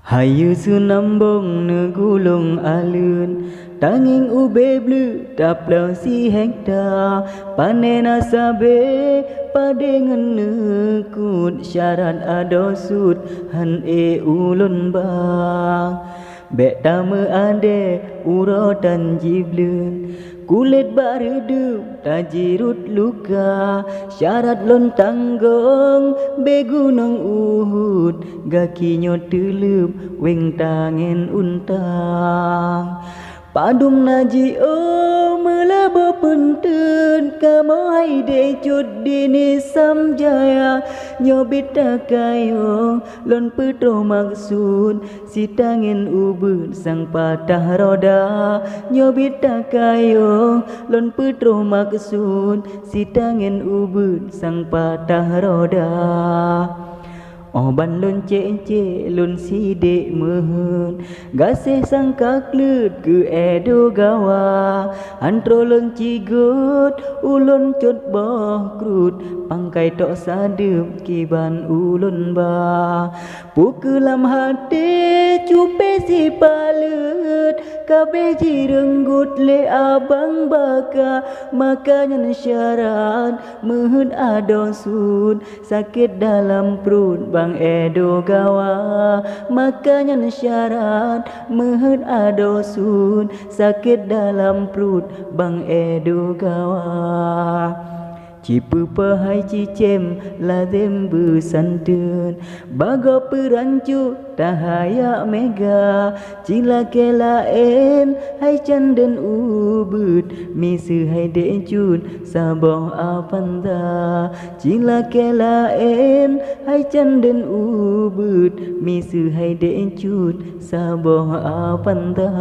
Hayu sunambong negulung alun tanging ube blue taplau si hektar panena sabe padengen nekut syarat ado sud han ulun bang bek tame ade uro dan jiblun kulit baredu tajirut luka syarat lon tanggong be gunung Uhud gakinyo telep weng tangen untang padung naji melabo puntun kamu hai de chut dini samjaya nyobita kayo lon putro maksud si tangen ubud sang patah roda nyobita kayo lon putro maksud si tangen ubud sang patah roda Oban lun cek lun sidik mehun gasih sang kaklut ke edo gawa antro lun cigut ulun cut boh krut pangkai tok sadep kiban ulun ba pukulam hati cupe si palut kabe jirenggut le abang baka makanya syarat mehun ado sud sakit dalam perut bang edo gawa makanya syarat mehun ado sud sakit dalam perut bang edo gawa Cipu pahai cicem lazim bersantun bago perancu tahaya mega cila kelaen hai canden ubud misu hai dencut saboh apanda cila kelaen hai canden ubud misu hai dencut saboh apanda